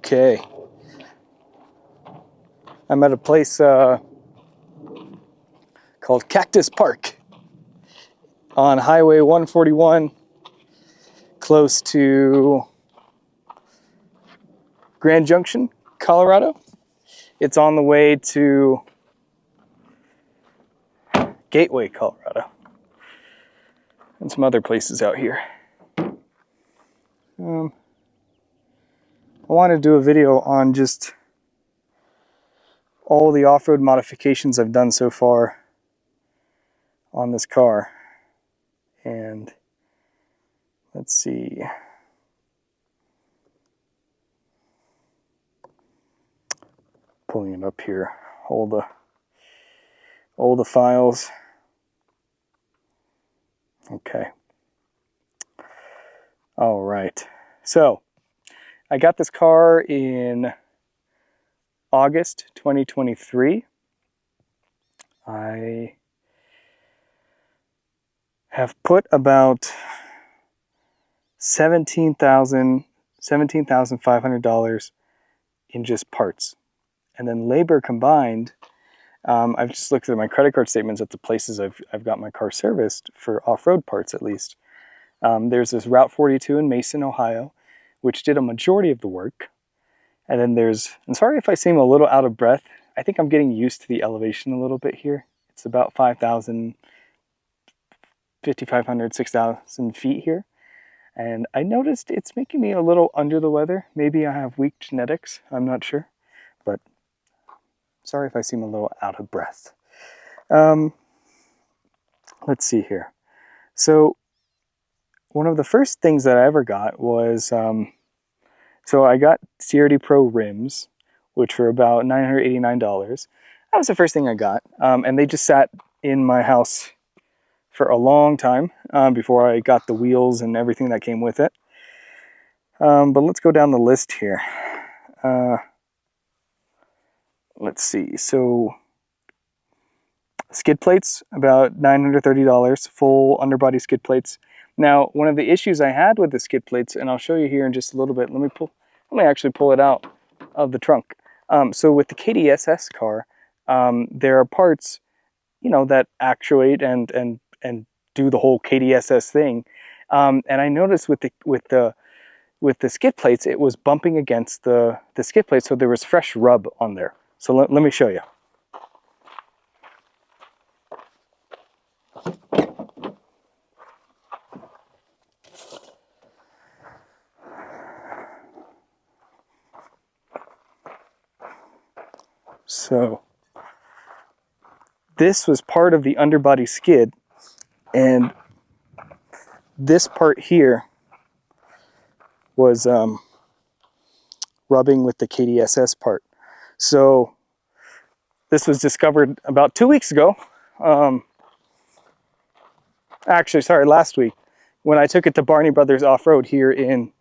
Okay. I'm at a place called Cactus Park on Highway 141, close to Grand Junction, Colorado. It's on the way to Gateway, Colorado, and some other places out here. I want to do a video on just all the off-road modifications I've done so far on this car. And let's see. Pulling it up here. All the files. Okay. All right. So I got this car in August 2023. I have put about $17,500 in just parts. And then labor combined, I've just looked at my credit card statements at the places I've got my car serviced for off-road parts at least. There's this Route 42 in Mason, Ohio, which did a majority of the work. And then I'm sorry if I seem a little out of breath. I think I'm getting used to the elevation a little bit here. It's about 5,000, 5,500, 6,000 feet here. And I noticed it's making me a little under the weather. Maybe I have weak genetics, I'm not sure. But sorry if I seem a little out of breath. Let's see here. So one of the first things that I ever got was, so I got CRD Pro rims, which were about $989. That was the first thing I got. And they just sat in my house for a long time before I got the wheels and everything that came with it. But let's go down the list here. Let's see. So skid plates, about $930, full underbody skid plates. Now, one of the issues I had with the skid plates, and I'll show you here in just a little bit. Let me actually pull it out of the trunk. So with the KDSS car, there are parts, you know, that actuate and do the whole KDSS thing. And I noticed with the skid plates, it was bumping against the skid plates, so there was fresh rub on there. So let me show you. So this was part of the underbody skid, and this part here was rubbing with the KDSS part. So this was discovered about 2 weeks ago. Actually, sorry, last week, when I took it to Barney Brothers Off-Road here in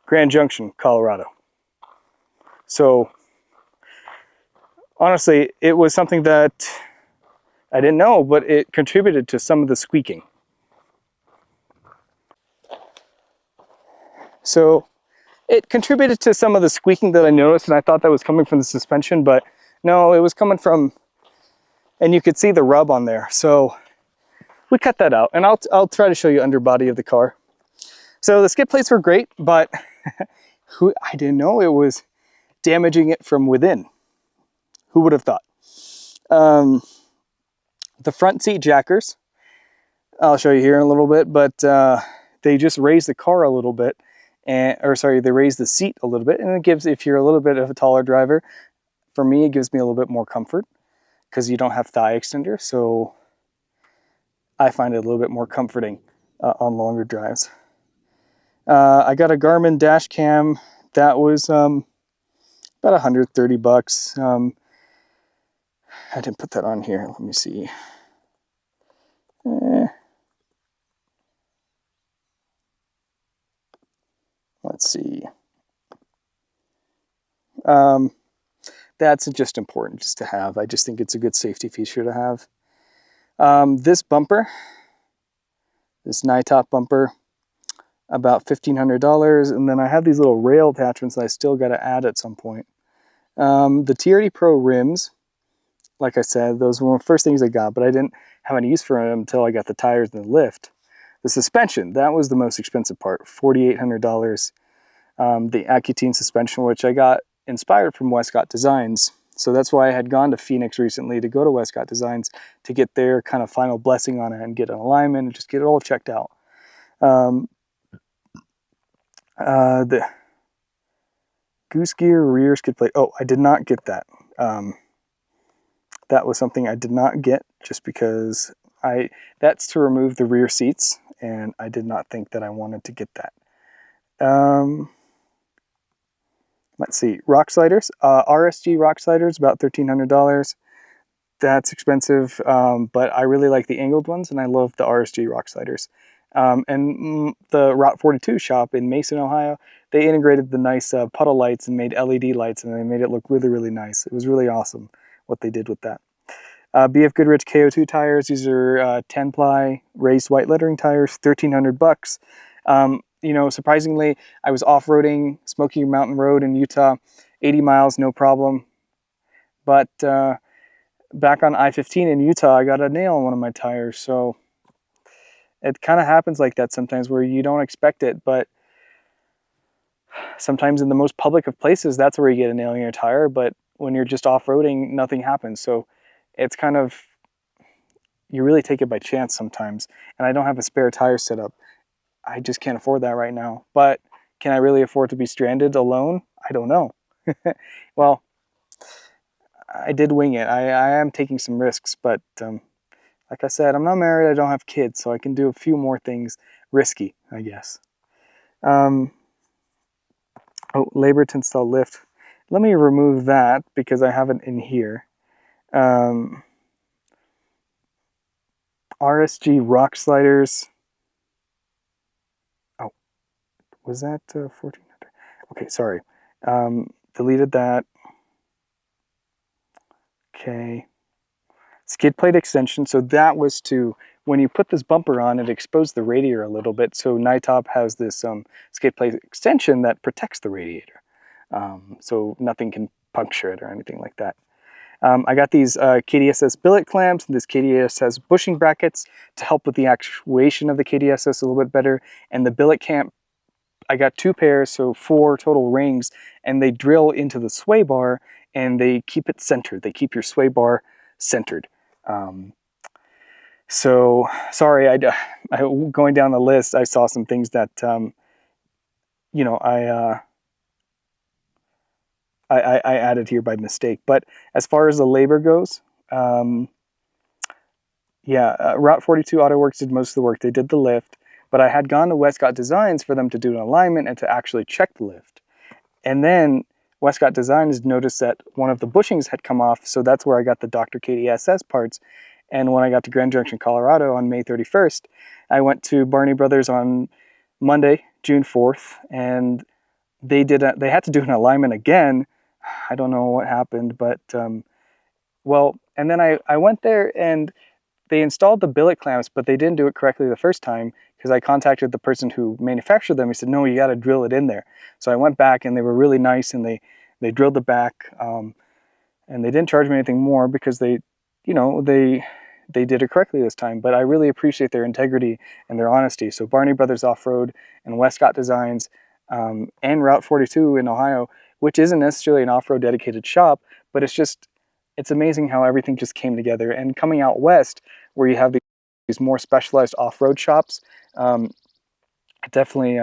Grand Junction, Colorado. So honestly, it was something that I didn't know, but it contributed to some of the squeaking. So it contributed to some of the squeaking that I noticed, and I thought that was coming from the suspension, but no, it was coming from, and you could see the rub on there. So we cut that out, and I'll try to show you underbody of the car. So the skid plates were great, but I didn't know it was damaging it from within. Who would have thought? The front seat jackers, I'll show you here in a little bit, but they just raise the car a little bit, they raise the seat a little bit, and it gives, if you're a little bit of a taller driver, for me, it gives me a little bit more comfort because you don't have thigh extender, so I find it a little bit more comforting on longer drives. I got a Garmin dash cam that was about $130. I didn't put that on here. Let me see. Let's see. That's just important just to have. I just think it's a good safety feature to have. This bumper, this NITOP bumper, about $1,500. And then I have these little rail attachments that I still got to add at some point. The TRD Pro rims, like I said, those were the first things I got, but I didn't have any use for them until I got the tires and the lift. The suspension, that was the most expensive part, $4,800. The Accutane suspension, which I got inspired from Westcott Designs. So that's why I had gone to Phoenix recently to go to Westcott Designs to get their kind of final blessing on it and get an alignment and just get it all checked out. The goose gear rear skid plate. Oh, I did not get that. That was something I did not get just because that's to remove the rear seats, and I did not think that I wanted to get that. Let's see, rock sliders. RSG rock sliders, about $1,300. That's expensive, but I really like the angled ones, and I love the RSG rock sliders. And the Route 42 shop in Mason, Ohio, they integrated the nice puddle lights and made LED lights, and they made it look really, really nice. It was really awesome what they did with that. BF Good Rich KO2 tires. These are 10-ply raised white lettering tires, $1,300. You know, surprisingly, I was off-roading Smoky Mountain Road in Utah, 80 miles, no problem. But back on I-15 in Utah, I got a nail on one of my tires. So it kind of happens like that sometimes where you don't expect it, but sometimes in the most public of places, that's where you get a nail in your tire. But when you're just off-roading, nothing happens. So it's kind of, you really take it by chance sometimes. And I don't have a spare tire set up. I just can't afford that right now. But can I really afford to be stranded alone? I don't know. Well, I did wing it. I am taking some risks, but like I said, I'm not married, I don't have kids, so I can do a few more things risky, I guess. Oh, labor to install lift. Let me remove that because I have it in here. RSG rock sliders. Oh, was that 1400? Okay, sorry. Deleted that. Okay. Skid plate extension. So that was to, when you put this bumper on, it exposed the radiator a little bit. So Nitop has this skid plate extension that protects the radiator. So nothing can puncture it or anything like that. I got these KDSS billet clamps and this KDSS bushing brackets to help with the actuation of the KDSS a little bit better. And the billet clamp, I got 2 pairs, so 4 total rings, and they drill into the sway bar and they keep it centered. They keep your sway bar centered. So sorry, I going down the list, I saw some things that you know, I added here by mistake. But as far as the labor goes, yeah, Route 42 Auto Works did most of the work. They did the lift, but I had gone to Westcott Designs for them to do an alignment and to actually check the lift. And then Westcott Designs noticed that one of the bushings had come off, so that's where I got the Dr. KDSS parts. And when I got to Grand Junction, Colorado on May 31st, I went to Barney Brothers on Monday, June 4th, and they had to do an alignment again. I don't know what happened, but well, and then I went there and they installed the billet clamps, but they didn't do it correctly the first time because I contacted the person who manufactured them. He said, no, you got to drill it in there. So I went back and they were really nice and they drilled it back and they didn't charge me anything more because they, you know, they did it correctly this time. But I really appreciate their integrity and their honesty. So Barney Brothers Off-Road and Westcott Designs and Route 42 in Ohio, which isn't necessarily an off-road dedicated shop, but it's amazing how everything just came together. And coming out west, where you have these more specialized off-road shops, definitely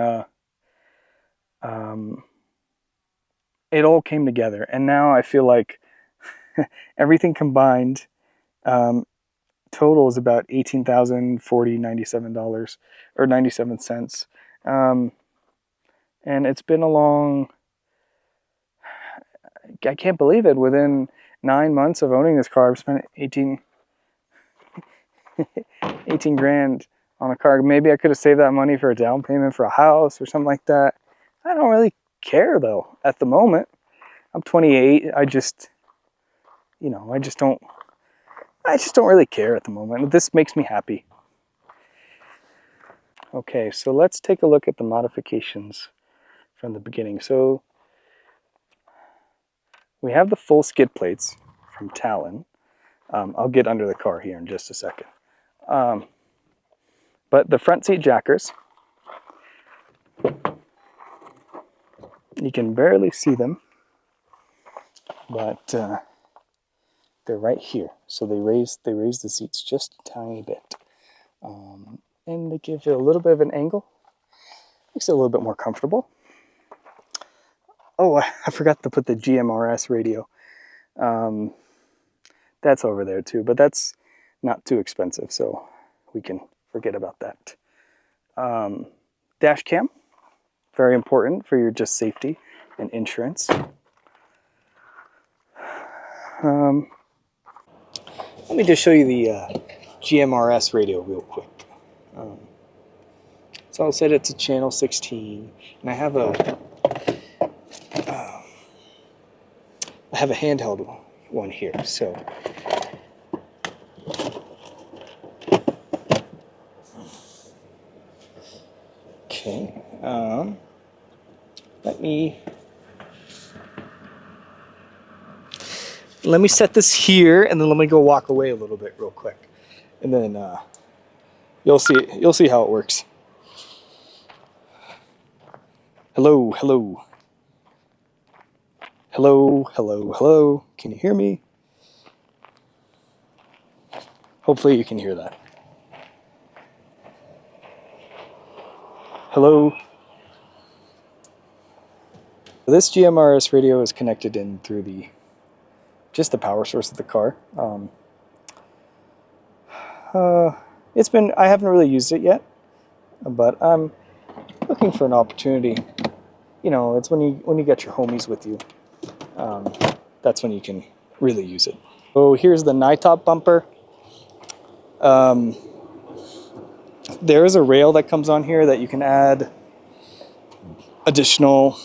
it all came together. And now I feel like everything combined total is about $18,097 or 97 cents. And it's been a long, I can't believe it, within 9 months of owning this car, I've spent 18 grand on a car. Maybe I could have saved that money for a down payment for a house or something like that. I don't really care though at the moment. I'm 28. I just, you know, I just don't really care at the moment. This makes me happy. Okay, so let's take a look at the modifications from the beginning. So we have the full skid plates from Talon. I'll get under the car here in just a second. But the front seat jackers, you can barely see them, but they're right here. So they raise the seats just a tiny bit. And they give it a little bit of an angle. Makes it a little bit more comfortable. Oh, I forgot to put the GMRS radio. That's over there too, but that's not too expensive, so we can forget about that. Dash cam, very important for your just safety and insurance. Let me just show you the GMRS radio real quick. So I'll set it to channel 16, and I have a handheld one here. So okay, let me set this here, and then let me go walk away a little bit real quick, and then you'll see how it works. Hello, hello. Hello, hello, hello. Can you hear me? Hopefully you can hear that. Hello. This GMRS radio is connected in through just the power source of the car. I haven't really used it yet, but I'm looking for an opportunity. You know, it's when you get your homies with you. That's when you can really use it. So here's the NITOP bumper. There is a rail that comes on here that you can add additional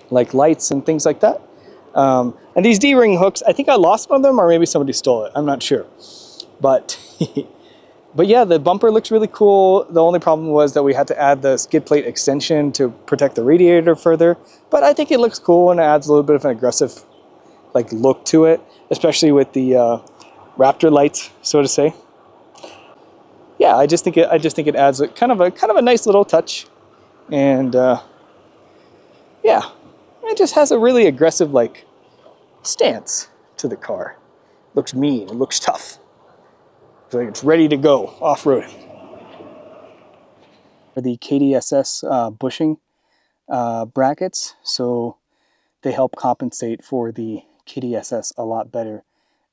like lights and things like that. And these D-ring hooks, I think I lost one of them, or maybe somebody stole it. I'm not sure. But but yeah, the bumper looks really cool. The only problem was that we had to add the skid plate extension to protect the radiator further. But I think it looks cool, and it adds a little bit of an aggressive like look to it, especially with the Raptor lights, so to say. Yeah, I just think it adds a kind of a nice little touch, and yeah, it just has a really aggressive like stance to the car. Looks mean. It looks tough. It's like it's ready to go off-road. The KDSS bushing brackets, so they help compensate for the KDSS a lot better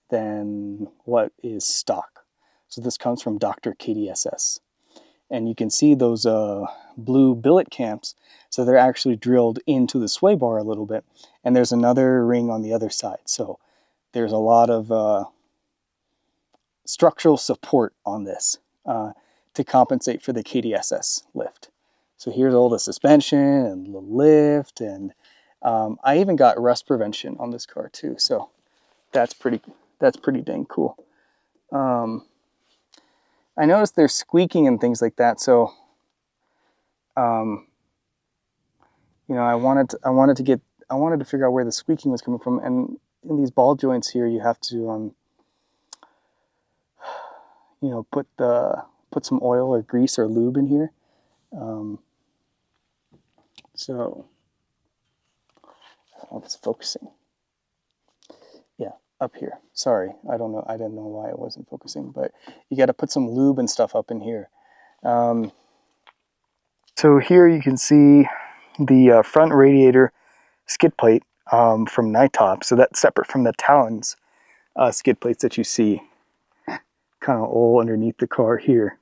than what is stock. So this comes from Dr. KDSS. And you can see those blue billet clamps, so they're actually drilled into the sway bar a little bit. And there's another ring on the other side. So there's a lot of structural support on this to compensate for the KDSS lift. So here's all the suspension and the lift, and I even got rust prevention on this car too. So that's pretty dang cool. I noticed there's squeaking and things like that, so you know, I wanted to figure out where the squeaking was coming from, and in these ball joints here, you have to you know, put some oil or grease or lube in here. So I don't know if it's focusing. Yeah, up here. Sorry, I didn't know why it wasn't focusing, but you got to put some lube and stuff up in here. So here you can see the front radiator skid plate from NITOP. So that's separate from the Talons skid plates that you see kind of all underneath the car here.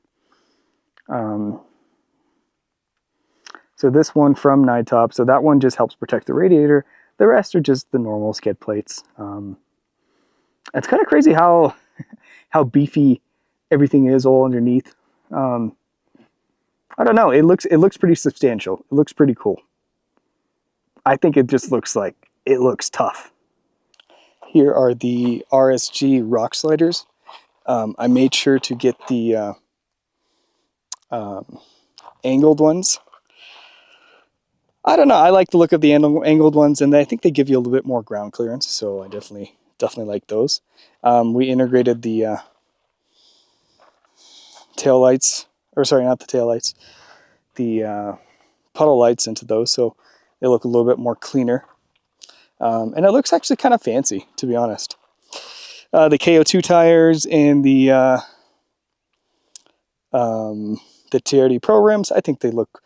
So this one from NITOP, so that one just helps protect the radiator. The rest are just the normal skid plates. It's kind of crazy how beefy everything is all underneath. I don't know. It looks pretty substantial. It looks pretty cool. I think it just looks tough. Here are the RSG rock sliders. I made sure to get the angled ones. I don't know. I like the look of the angled ones, and I think they give you a little bit more ground clearance. So I definitely like those. We integrated the tail lights, or sorry, not the tail lights, the puddle lights into those, so they look a little bit more cleaner. And it looks actually kind of fancy, to be honest. The KO2 tires and the TRD Pro rims, I think they look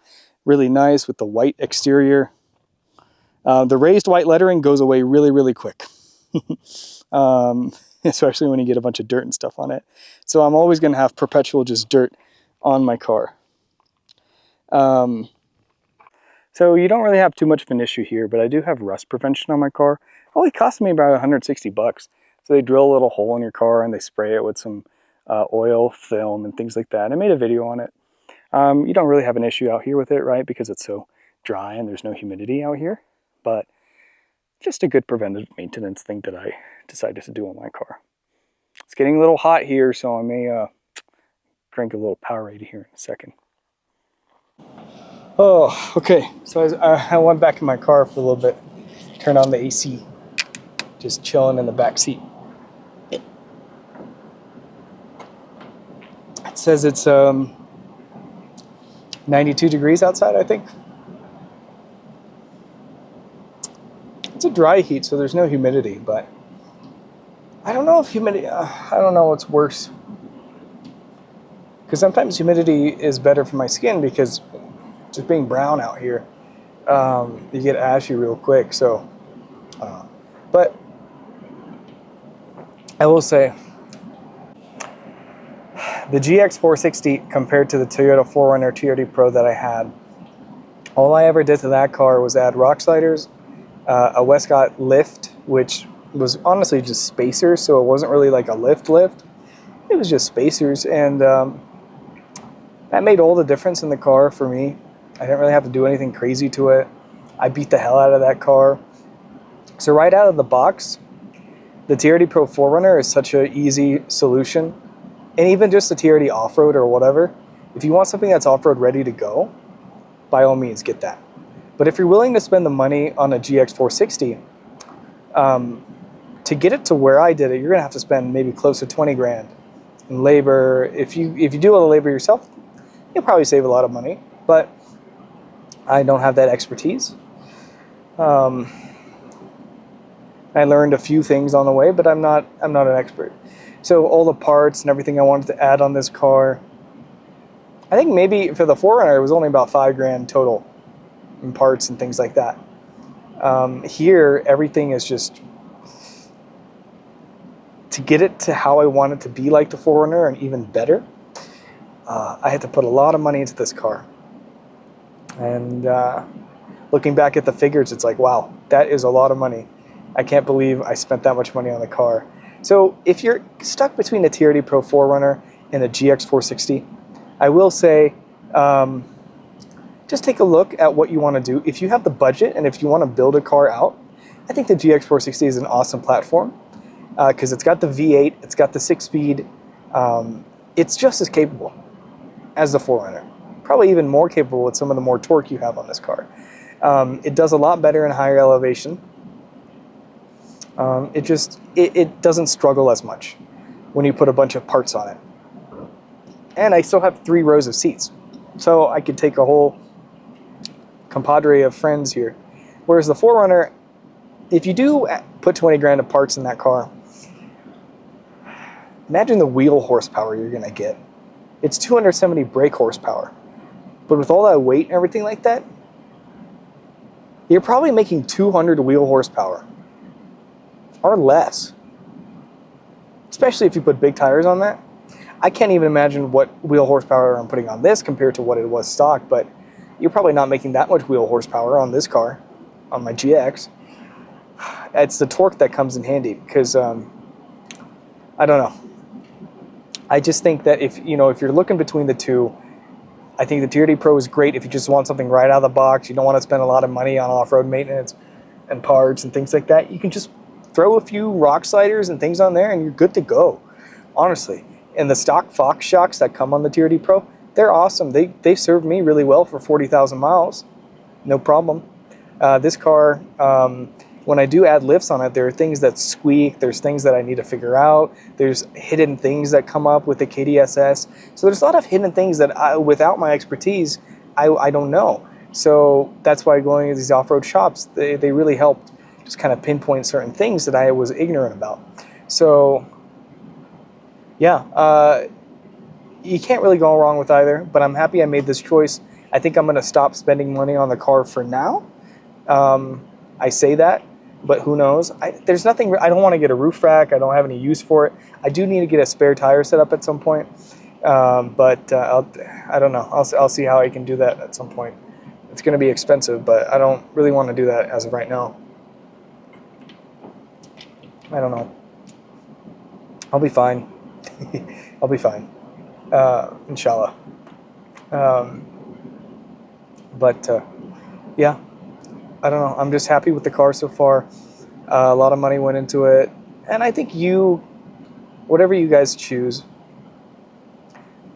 really nice with the white exterior. The raised white lettering goes away really, really quick. Especially when you get a bunch of dirt and stuff on it. So I'm always going to have perpetual just dirt on my car. So you don't really have too much of an issue here, but I do have rust prevention on my car. It only cost me about 160 bucks. So they drill a little hole in your car and they spray it with some oil, film, and things like that. I made a video on it. You don't really have an issue out here with it, right? Because it's so dry and there's no humidity out here. But just a good preventative maintenance thing that I decided to do on my car. It's getting a little hot here, so I may drink a little Powerade here in a second. Oh, okay. So I went back in my car for a little bit, turned on the AC, just chilling in the back seat. It says it's 92 degrees outside, I think. It's a dry heat, so there's no humidity, but I don't know if humidity, I don't know what's worse. Because sometimes humidity is better for my skin because just being brown out here, you get ashy real quick. So, but I will say the GX460 compared to the Toyota 4Runner TRD Pro that I had, all I ever did to that car was add rock sliders, a Westcott lift, which was honestly just spacers, so it wasn't really like a lift. It was just spacers, and that made all the difference in the car for me. I didn't really have to do anything crazy to it. I beat the hell out of that car. So right out of the box, the TRD Pro 4Runner is such an easy solution. And even just the TRD off-road or whatever, if you want something that's off-road ready to go, by all means get that. But if you're willing to spend the money on a GX460, to get it to where I did it, you're gonna have to spend maybe close to 20 grand in labor. If you do all the labor yourself, you'll probably save a lot of money, but I don't have that expertise. I learned a few things on the way, but I'm not an expert. So all the parts and everything I wanted to add on this car, I think maybe for the 4Runner it was only about 5 grand total in parts and things like that. Here everything is just to get it to how I want it to be like the 4Runner and even better. I had to put a lot of money into this car. And looking back at the figures, it's like, wow, that is a lot of money. I can't believe I spent that much money on the car. So if you're stuck between a TRD Pro 4Runner and a GX460, I will say just take a look at what you want to do. If you have the budget and if you want to build a car out, I think the GX460 is an awesome platform because it's got the V8, it's got the 6-speed, it's just as capable as the 4Runner. Probably even more capable with some of the more torque you have on this car. It does a lot better in higher elevation. It doesn't struggle as much when you put a bunch of parts on it. And I still have 3 rows of seats. So I could take a whole compadre of friends here. Whereas the 4Runner, if you do put 20 grand of parts in that car, imagine the wheel horsepower you're gonna get. It's 270 brake horsepower. But with all that weight and everything like that, you're probably making 200 wheel horsepower. Or less. Especially if you put big tires on that. I can't even imagine what wheel horsepower I'm putting on this compared to what it was stock, but you're probably not making that much wheel horsepower on this car, on my GX. It's the torque that comes in handy because, I don't know. I just think that if you're looking between the two, I think the TRD Pro is great if you just want something right out of the box. You don't want to spend a lot of money on off-road maintenance and parts and things like that. You can just throw a few rock sliders and things on there and you're good to go, honestly. And the stock Fox shocks that come on the TRD Pro, they're awesome. They served me really well for 40,000 miles, no problem. This car, when I do add lifts on it, there are things that squeak, there's things that I need to figure out, there's hidden things that come up with the KDSS. So there's a lot of hidden things that without my expertise, I don't know. So that's why going to these off-road shops, they really helped just kind of pinpoint certain things that I was ignorant about. So yeah, you can't really go wrong with either, but I'm happy I made this choice. I think I'm going to stop spending money on the car for now. I say that, but who knows? There's nothing. I don't want to get a roof rack. I don't have any use for it. I do need to get a spare tire set up at some point, but I don't know. I'll see how I can do that at some point. It's going to be expensive, but I don't really want to do that as of right now. I don't know. I'll be fine. I'll be fine. Inshallah. Yeah, I don't know. I'm just happy with the car so far. A lot of money went into it. And I think whatever you guys choose,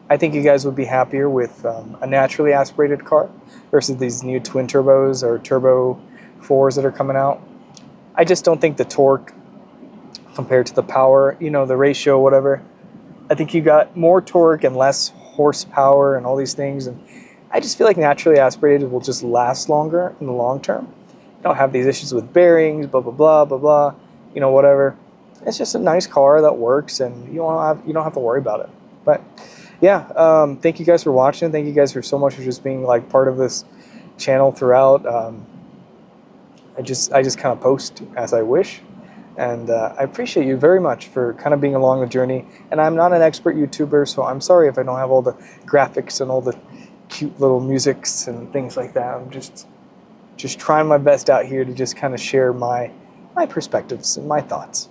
I think you guys would be happier with a naturally aspirated car versus these new twin turbos or turbo 4s that are coming out. I just don't think the torque compared to the power, the ratio, whatever. I think you got more torque and less horsepower and all these things. And I just feel like naturally aspirated will just last longer in the long term. You don't have these issues with bearings, blah, blah, blah, blah, blah, whatever. It's just a nice car that works, and you don't have to worry about it. But yeah, thank you guys for watching. Thank you guys for so much for just being like part of this channel throughout. I just kind of post as I wish. And I appreciate you very much for kind of being along the journey. And I'm not an expert YouTuber, so I'm sorry if I don't have all the graphics and all the cute little musics and things like that. I'm just trying my best out here to just kind of share my perspectives and my thoughts.